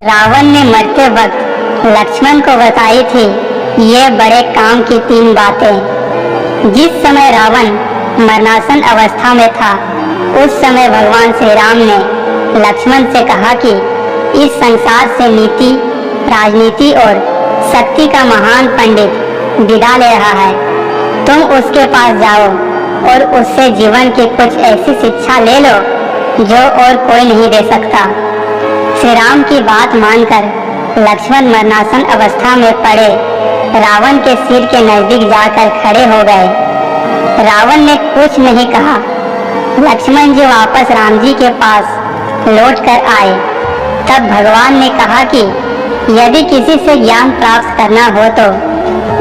रावण ने मरते वक्त लक्ष्मण को बताई थी ये बड़े काम की 3 बातें। जिस समय रावण मरणासन अवस्था में था उस समय भगवान श्री राम ने लक्ष्मण से कहा कि इस संसार से नीति, राजनीति और शक्ति का महान पंडित विदा ले रहा है। तुम उसके पास जाओ और उससे जीवन की कुछ ऐसी शिक्षा ले लो जो और कोई नहीं दे सकता। श्री राम की बात मानकर लक्ष्मण मरणासन अवस्था में पड़े रावण के सिर के नजदीक जाकर खड़े हो गए। रावण ने कुछ नहीं कहा। लक्ष्मण जी वापस राम जी के पास लौट कर आए। तब भगवान ने कहा कि यदि किसी से ज्ञान प्राप्त करना हो तो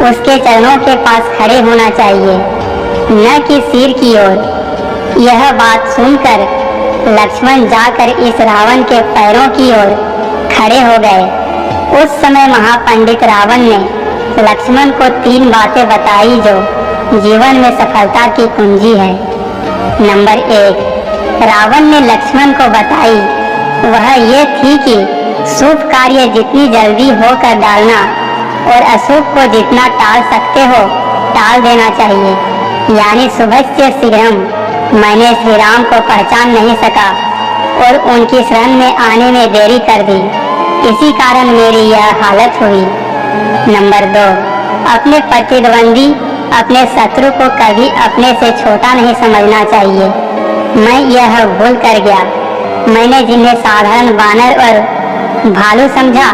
उसके चरणों के पास खड़े होना चाहिए, न कि सिर की ओर। यह बात सुनकर लक्ष्मण जाकर इस रावण के पैरों की ओर खड़े हो गए। उस समय महापंडित रावण ने लक्ष्मण को 3 बातें बताई जो जीवन में सफलता की कुंजी है। नंबर 1, रावण ने लक्ष्मण को बताई वह ये थी कि शुभ कार्य जितनी जल्दी होकर डालना और अशुभ को जितना टाल सकते हो टाल देना चाहिए। यानी शुभस्य शीघ्रम। मैंने श्री राम को पहचान नहीं सका और उनकी शरण में आने में देरी कर दी, इसी कारण मेरी यह हालत हुई। नंबर 2, अपने प्रतिद्वंदी, अपने शत्रु को कभी अपने से छोटा नहीं समझना चाहिए। मैं यह भूल कर गया। मैंने जिन्हें साधारण वानर और भालू समझा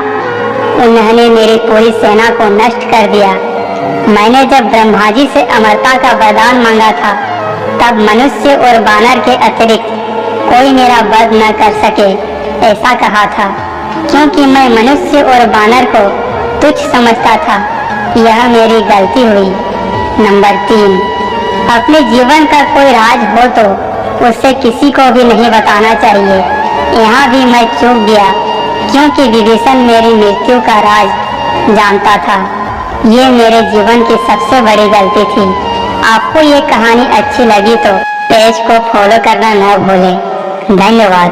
उन्होंने मेरी पूरी सेना को नष्ट कर दिया। मैंने जब ब्रह्मा जी से अमरता का वरदान मांगा था तब मनुष्य और वानर के अतिरिक्त कोई मेरा वध न कर सके ऐसा कहा था, क्योंकि मैं मनुष्य और वानर को तुच्छ समझता था। यह मेरी गलती हुई। नंबर 3, अपने जीवन का कोई राज हो तो उसे किसी को भी नहीं बताना चाहिए। यहाँ भी मैं चूक गया, क्योंकि विभीषण मेरी मृत्यु का राज जानता था। ये मेरे जीवन की सबसे बड़ी गलती थी। आपको ये कहानी अच्छी लगी तो पेज को फॉलो करना न भूलें। धन्यवाद।